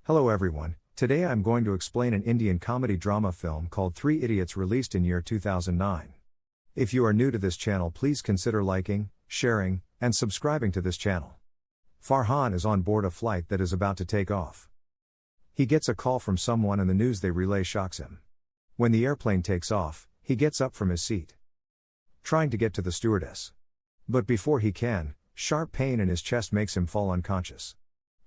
Hello everyone, today I'm going to explain an Indian comedy drama film called Three Idiots released in year 2009. If you are new to this channel, please consider liking, sharing, and subscribing to this channel. Farhan is on board a flight that is about to take off. He gets a call from someone and the news they relay shocks him. When the airplane takes off, he gets up from his seat, trying to get to the stewardess. But before he can, sharp pain in his chest makes him fall unconscious.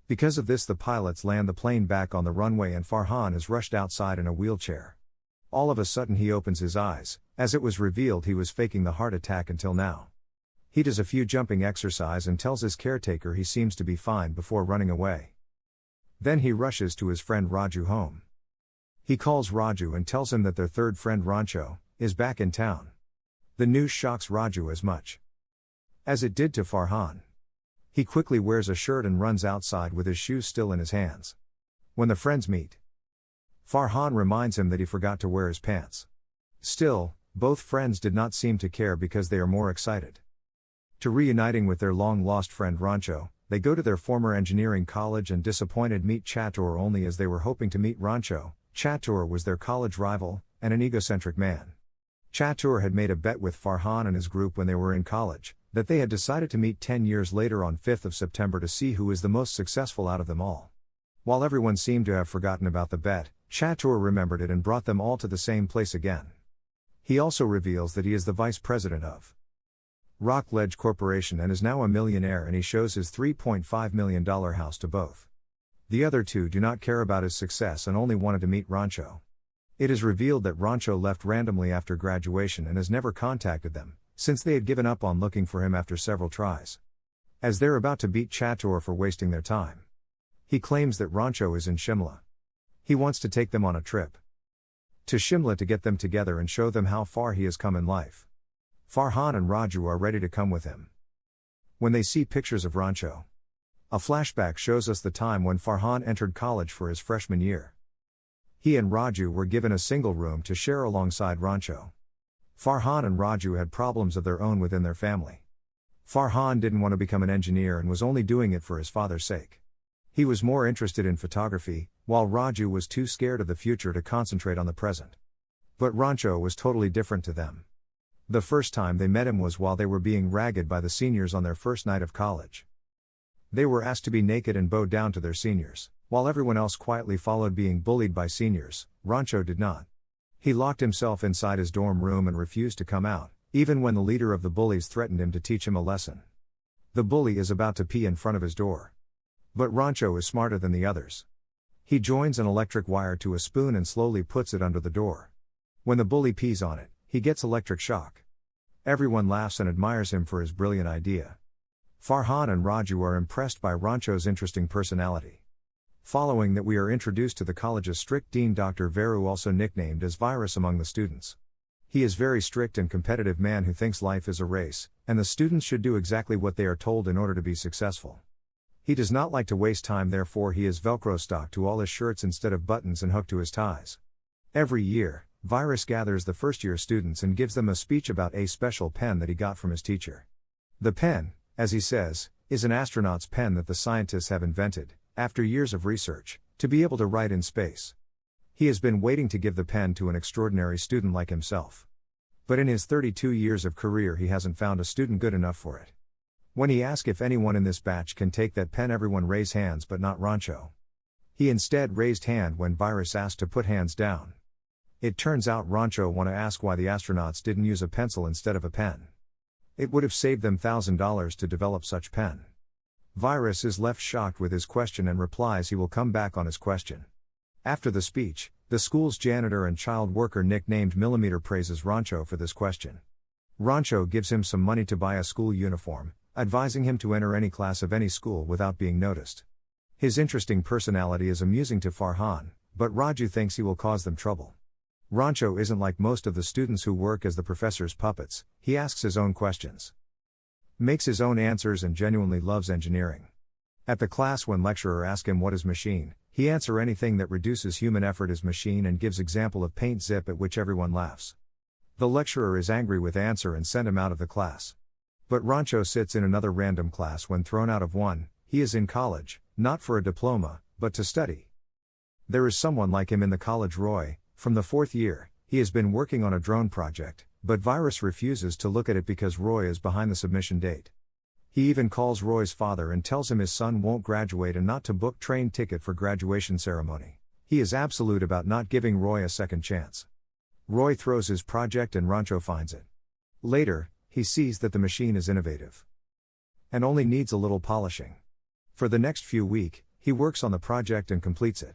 Because of this, the pilots land the plane back on the runway and Farhan is rushed outside in a wheelchair. All of a sudden he opens his eyes, as it was revealed he was faking the heart attack until now. He does a few jumping exercise and tells his caretaker he seems to be fine before running away. Then he rushes to his friend Raju home. He calls Raju and tells him that their third friend Rancho is back in town. The news shocks Raju as much as it did to Farhan. He quickly wears a shirt and runs outside with his shoes still in his hands. When the friends meet, Farhan reminds him that he forgot to wear his pants. Still, both friends did not seem to care because they are more excited to reuniting with their long-lost friend Rancho. They go to their former engineering college and disappointed meet Chatur only as they were hoping to meet Rancho. Chatur was their college rival, and an egocentric man. Chatur had made a bet with Farhan and his group when they were in college, that they had decided to meet 10 years later on 5th of September to see who is the most successful out of them all. While everyone seemed to have forgotten about the bet, Chatur remembered it and brought them all to the same place again. He also reveals that he is the vice president of Rockledge Corporation and is now a millionaire, and he shows his $3.5 million house to both. The other two do not care about his success and only wanted to meet Rancho. It is revealed that Rancho left randomly after graduation and has never contacted them, since they had given up on looking for him after several tries. As they're about to beat Chatur for wasting their time, he claims that Rancho is in Shimla. He wants to take them on a trip to Shimla to get them together and show them how far he has come in life. Farhan and Raju are ready to come with him. When they see pictures of Rancho, a flashback shows us the time when Farhan entered college for his freshman year. He and Raju were given a single room to share alongside Rancho. Farhan and Raju had problems of their own within their family. Farhan didn't want to become an engineer and was only doing it for his father's sake. He was more interested in photography, while Raju was too scared of the future to concentrate on the present. But Rancho was totally different to them. The first time they met him was while they were being ragged by the seniors on their first night of college. They were asked to be naked and bow down to their seniors, while everyone else quietly followed being bullied by seniors. Rancho did not. He locked himself inside his dorm room and refused to come out, even when the leader of the bullies threatened him to teach him a lesson. The bully is about to pee in front of his door. But Rancho is smarter than the others. He joins an electric wire to a spoon and slowly puts it under the door. When the bully pees on it, he gets electric shock. Everyone laughs and admires him for his brilliant idea. Farhan and Raju are impressed by Rancho's interesting personality. Following that, we are introduced to the college's strict dean, Dr. Viru, also nicknamed as Virus among the students. He is very strict and competitive man who thinks life is a race, and the students should do exactly what they are told in order to be successful. He does not like to waste time, therefore he is Velcro stock to all his shirts instead of buttons and hooked to his ties. Every year, Virus gathers the first-year students and gives them a speech about a special pen that he got from his teacher. The pen, as he says, is an astronaut's pen that the scientists have invented, after years of research, to be able to write in space. He has been waiting to give the pen to an extraordinary student like himself. But in his 32 years of career he hasn't found a student good enough for it. When he asks if anyone in this batch can take that pen, everyone raise hands but not Rancho. He instead raised hand when Virus asked to put hands down. It turns out Rancho want to ask why the astronauts didn't use a pencil instead of a pen. It would have saved them $1,000 to develop such pen. Virus is left shocked with his question and replies he will come back on his question. After the speech, the school's janitor and child worker nicknamed Millimeter praises Rancho for this question. Rancho gives him some money to buy a school uniform, advising him to enter any class of any school without being noticed. His interesting personality is amusing to Farhan, but Raju thinks he will cause them trouble. Rancho isn't like most of the students who work as the professor's puppets. He asks his own questions, makes his own answers, and genuinely loves engineering. At the class, when lecturer asks him what is machine, he answer anything that reduces human effort is machine and gives example of paint zip, at which everyone laughs. The lecturer is angry with answer and sent him out of the class. But Rancho sits in another random class when thrown out of one. He is in college, not for a diploma, but to study. There is someone like him in the college. Roy, from the 4th year, he has been working on a drone project, but Virus refuses to look at it because Roy is behind the submission date. He even calls Roy's father and tells him his son won't graduate and not to book train ticket for graduation ceremony. He is absolute about not giving Roy a second chance. Roy throws his project and Rancho finds it. Later, he sees that the machine is innovative and only needs a little polishing. For the next few weeks, he works on the project and completes it.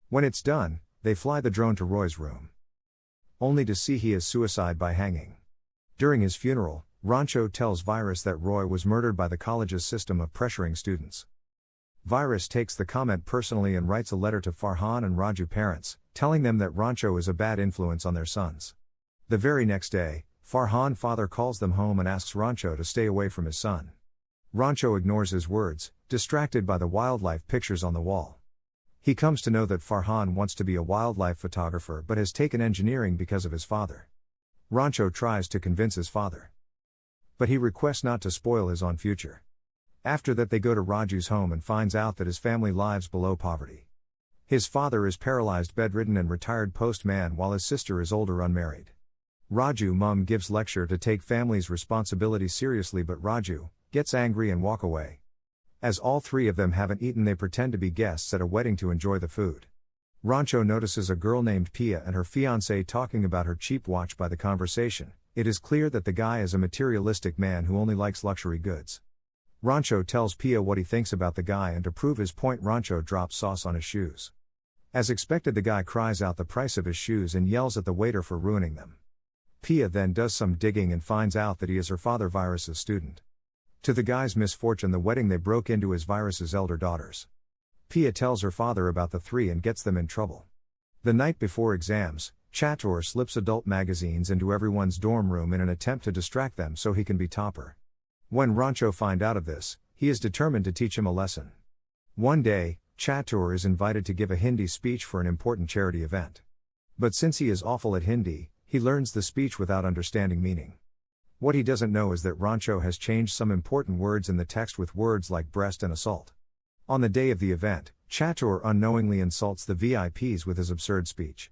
When it's done, they fly the drone to Roy's room, only to see he is suicide by hanging. During his funeral, Rancho tells Virus that Roy was murdered by the college's system of pressuring students. Virus takes the comment personally and writes a letter to Farhan and Raju parents, telling them that Rancho is a bad influence on their sons. The very next day, Farhan father calls them home and asks Rancho to stay away from his son. Rancho ignores his words, distracted by the wildlife pictures on the wall. He comes to know that Farhan wants to be a wildlife photographer but has taken engineering because of his father. Rancho tries to convince his father, but he requests not to spoil his own future. After that, they go to Raju's home and finds out that his family lives below poverty. His father is paralyzed, bedridden and retired postman, while his sister is older, unmarried. Raju mum gives lecture to take family's responsibility seriously, but Raju gets angry and walk away. As all three of them haven't eaten, they pretend to be guests at a wedding to enjoy the food. Rancho notices a girl named Pia and her fiancé talking about her cheap watch. By the conversation, it is clear that the guy is a materialistic man who only likes luxury goods. Rancho tells Pia what he thinks about the guy, and to prove his point, Rancho drops sauce on his shoes. As expected, the guy cries out the price of his shoes and yells at the waiter for ruining them. Pia then does some digging and finds out that he is her father Virus's student. To the guy's misfortune, the wedding they broke into is Virus's elder daughters. Pia tells her father about the three and gets them in trouble. The night before exams, Chatur slips adult magazines into everyone's dorm room in an attempt to distract them so he can be topper. When Rancho finds out of this, he is determined to teach him a lesson. One day, Chatur is invited to give a Hindi speech for an important charity event. But since he is awful at Hindi, he learns the speech without understanding meaning. What he doesn't know is that Rancho has changed some important words in the text with words like breast and assault. On the day of the event, Chatur unknowingly insults the VIPs with his absurd speech.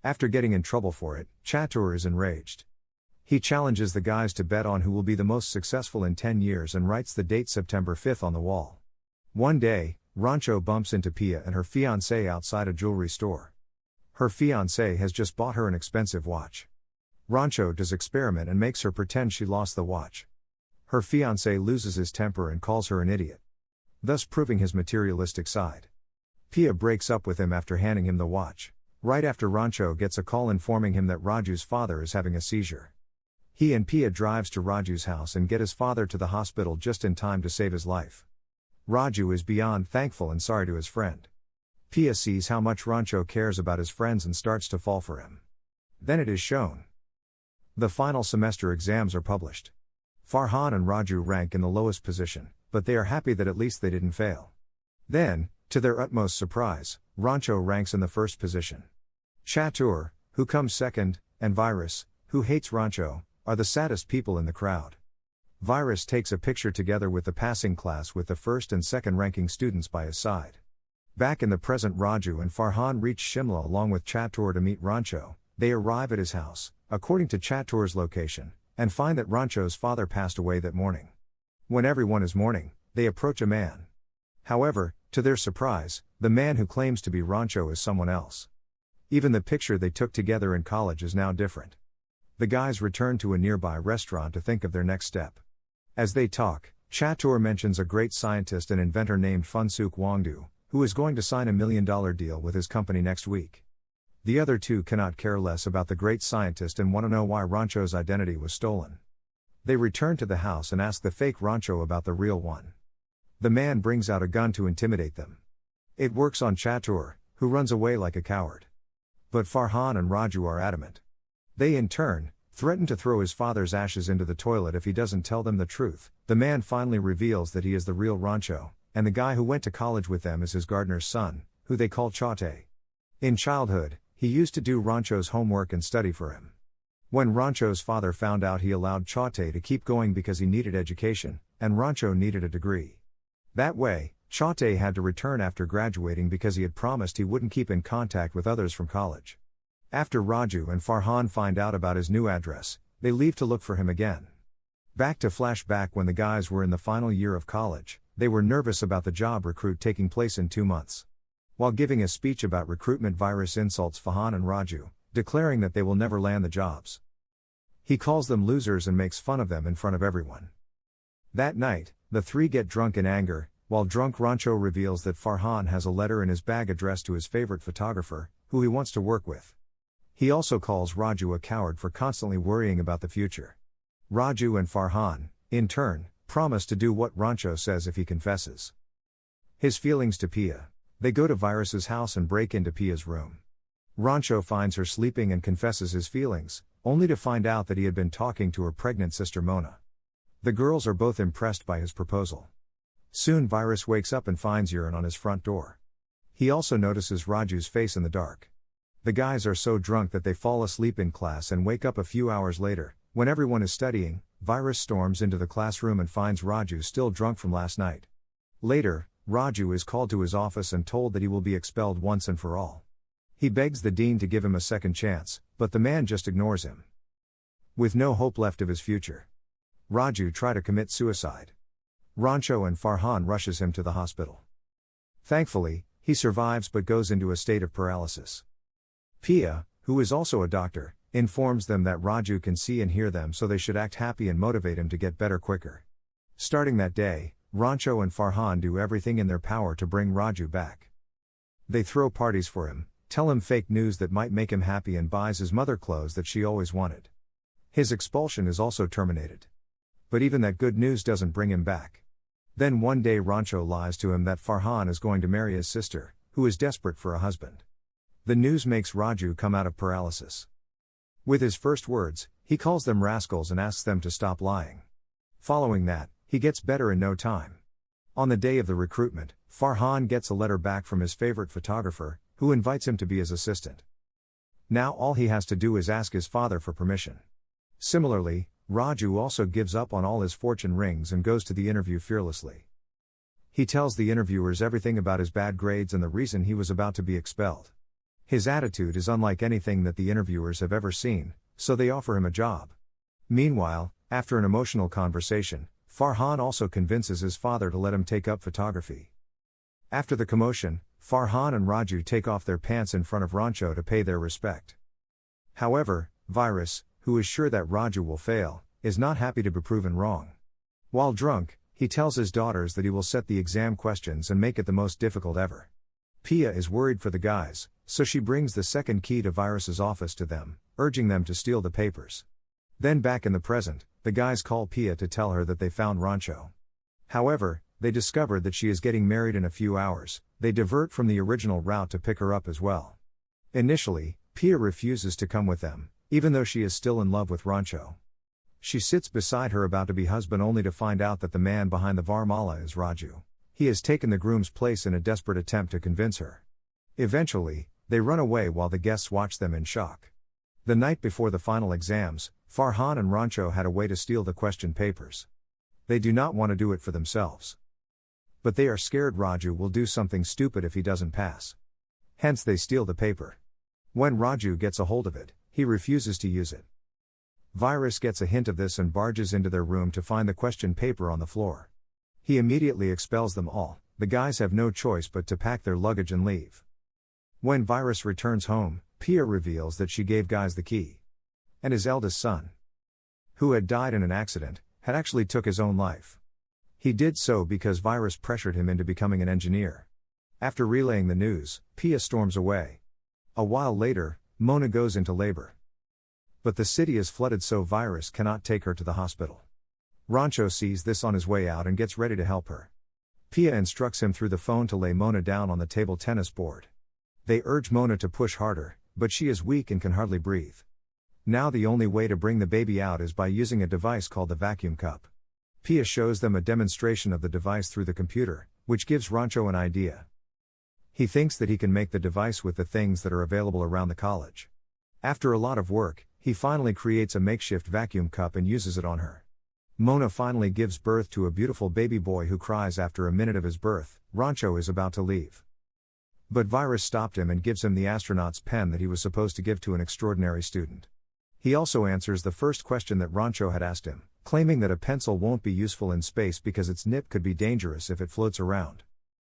After getting in trouble for it, Chatur is enraged. He challenges the guys to bet on who will be the most successful in 10 years and writes the date September 5th on the wall. One day, Rancho bumps into Pia and her fiancé outside a jewelry store. Her fiancé has just bought her an expensive watch. Rancho does experiment and makes her pretend she lost the watch. Her fiancé loses his temper and calls her an idiot, thus proving his materialistic side. Pia breaks up with him after handing him the watch. Right after, Rancho gets a call informing him that Raju's father is having a seizure. He and Pia drives to Raju's house and get his father to the hospital just in time to save his life. Raju is beyond thankful and sorry to his friend. Pia sees how much Rancho cares about his friends and starts to fall for him. Then it is shown. The final semester exams are published. Farhan and Raju rank in the lowest position, but they are happy that at least they didn't fail. Then, to their utmost surprise, Rancho ranks in the first position. Chatur, who comes second, and Virus, who hates Rancho, are the saddest people in the crowd. Virus takes a picture together with the passing class with the first and second ranking students by his side. Back in the present, Raju and Farhan reach Shimla along with Chatur to meet Rancho. They arrive at his house, according to Chatur's location, and find that Rancho's father passed away that morning. When everyone is mourning, they approach a man. However, to their surprise, the man who claims to be Rancho is someone else. Even the picture they took together in college is now different. The guys return to a nearby restaurant to think of their next step. As they talk, Chatur mentions a great scientist and inventor named Funsuk Wangdu, who is going to sign a $1 million deal with his company next week. The other two cannot care less about the great scientist and want to know why Rancho's identity was stolen. They return to the house and ask the fake Rancho about the real one. The man brings out a gun to intimidate them. It works on Chatur, who runs away like a coward. But Farhan and Raju are adamant. They in turn threaten to throw his father's ashes into the toilet if he doesn't tell them the truth. The man finally reveals that he is the real Rancho, and the guy who went to college with them is his gardener's son, who they call Chote. In childhood, he used to do Rancho's homework and study for him. When Rancho's father found out, he allowed Chote to keep going because he needed education, and Rancho needed a degree. That way, Chote had to return after graduating because he had promised he wouldn't keep in contact with others from college. After Raju and Farhan find out about his new address, they leave to look for him again. Back to flashback when the guys were in the final year of college, they were nervous about the job recruit taking place in 2 months. While giving a speech about recruitment, Virus insults Farhan and Raju, declaring that they will never land the jobs. He calls them losers and makes fun of them in front of everyone. That night, the three get drunk in anger. While drunk, Rancho reveals that Farhan has a letter in his bag addressed to his favorite photographer, who he wants to work with. He also calls Raju a coward for constantly worrying about the future. Raju and Farhan, in turn, promise to do what Rancho says if he confesses his feelings to Pia. They go to Virus's house and break into Pia's room. Rancho finds her sleeping and confesses his feelings, only to find out that he had been talking to her pregnant sister Mona. The girls are both impressed by his proposal. Soon Virus wakes up and finds urine on his front door. He also notices Raju's face in the dark. The guys are so drunk that they fall asleep in class and wake up a few hours later. When everyone is studying, Virus storms into the classroom and finds Raju still drunk from last night. Later, Raju is called to his office and told that he will be expelled once and for all. He begs the dean to give him a second chance, but the man just ignores him. With no hope left of his future, Raju tries to commit suicide. Rancho and Farhan rushes him to the hospital. Thankfully, he survives but goes into a state of paralysis. Pia, who is also a doctor, informs them that Raju can see and hear them, so they should act happy and motivate him to get better quicker. Starting that day, Rancho and Farhan do everything in their power to bring Raju back. They throw parties for him, tell him fake news that might make him happy, and buys his mother clothes that she always wanted. His expulsion is also terminated. But even that good news doesn't bring him back. Then one day Rancho lies to him that Farhan is going to marry his sister, who is desperate for a husband. The news makes Raju come out of paralysis. With his first words, he calls them rascals and asks them to stop lying. Following that, he gets better in no time. On the day of the recruitment, Farhan gets a letter back from his favorite photographer, who invites him to be his assistant. Now all he has to do is ask his father for permission. Similarly, Raju also gives up on all his fortune rings and goes to the interview fearlessly. He tells the interviewers everything about his bad grades and the reason he was about to be expelled. His attitude is unlike anything that the interviewers have ever seen, so they offer him a job. Meanwhile, after an emotional conversation, Farhan also convinces his father to let him take up photography. After the commotion, Farhan and Raju take off their pants in front of Rancho to pay their respect. However, Virus, who is sure that Raju will fail, is not happy to be proven wrong. While drunk, he tells his daughters that he will set the exam questions and make it the most difficult ever. Pia is worried for the guys, so she brings the second key to Virus's office to them, urging them to steal the papers. Then back in the present, the guys call Pia to tell her that they found Rancho. However, they discover that she is getting married in a few hours. They divert from the original route to pick her up as well. Initially, Pia refuses to come with them, even though she is still in love with Rancho. She sits beside her about to be husband, only to find out that the man behind the Varmala is Raju. He has taken the groom's place in a desperate attempt to convince her. Eventually, they run away while the guests watch them in shock. The night before the final exams, Farhan and Rancho had a way to steal the question papers. They do not want to do it for themselves. But they are scared Raju will do something stupid if he doesn't pass. Hence they steal the paper. When Raju gets a hold of it, he refuses to use it. Virus gets a hint of this and barges into their room to find the question paper on the floor. He immediately expels them all. The guys have no choice but to pack their luggage and leave. When Virus returns home, Pia reveals that she gave guys the key. And his eldest son, who had died in an accident, had actually took his own life. He did so because Virus pressured him into becoming an engineer. After relaying the news, Pia storms away. A while later, Mona goes into labor. But the city is flooded, so Virus cannot take her to the hospital. Rancho sees this on his way out and gets ready to help her. Pia instructs him through the phone to lay Mona down on the table tennis board. They urge Mona to push harder, but she is weak and can hardly breathe. Now the only way to bring the baby out is by using a device called the vacuum cup. Pia shows them a demonstration of the device through the computer, which gives Rancho an idea. He thinks that he can make the device with the things that are available around the college. After a lot of work, he finally creates a makeshift vacuum cup and uses it on her. Mona finally gives birth to a beautiful baby boy who cries after a minute of his birth. Rancho is about to leave. But Virus stopped him and gives him the astronaut's pen that he was supposed to give to an extraordinary student. He also answers the first question that Rancho had asked him, claiming that a pencil won't be useful in space because its nib could be dangerous if it floats around.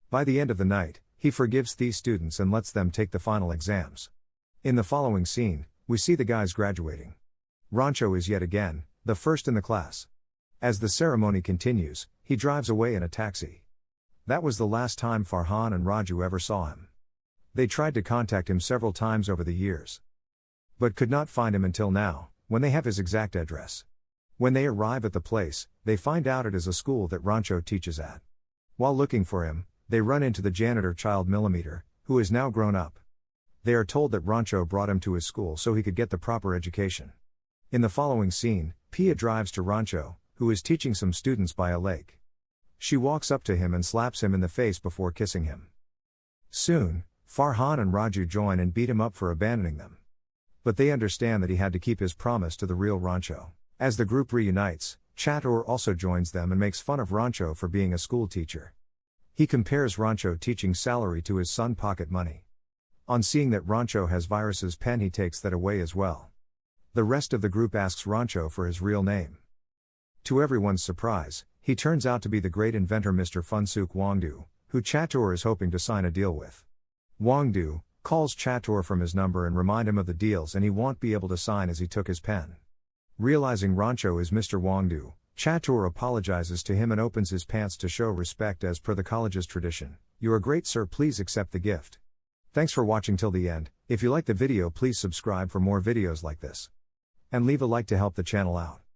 By the end of the night, he forgives these students and lets them take the final exams. In the following scene, we see the guys graduating. Rancho is yet again the first in the class. As the ceremony continues, he drives away in a taxi. That was the last time Farhan and Raju ever saw him. They tried to contact him several times over the years, but could not find him until now, when they have his exact address. When they arrive at the place, they find out it is a school that Rancho teaches at. While looking for him, they run into the janitor child Millimeter, who is now grown up. They are told that Rancho brought him to his school so he could get the proper education. In the following scene, Pia drives to Rancho, who is teaching some students by a lake. She walks up to him and slaps him in the face before kissing him. Soon, Farhan and Raju join and beat him up for abandoning them. But they understand that he had to keep his promise to the real Rancho. As the group reunites, Chatur also joins them and makes fun of Rancho for being a school teacher. He compares Rancho teaching salary to his son pocket money. On seeing that Rancho has Virus's pen, he takes that away as well. The rest of the group asks Rancho for his real name. To everyone's surprise, he turns out to be the great inventor Mr. Funsuk Wangdu, who Chatur is hoping to sign a deal with. Wangdu calls Chatur from his number and remind him of the deals, and he won't be able to sign as he took his pen. Realizing Rancho is Mr. Wangdu, Chatur apologizes to him and opens his pants to show respect as per the college's tradition. "You are great, sir, please accept the gift." Thanks for watching till the end. If you like the video, please subscribe for more videos like this. And leave a like to help the channel out.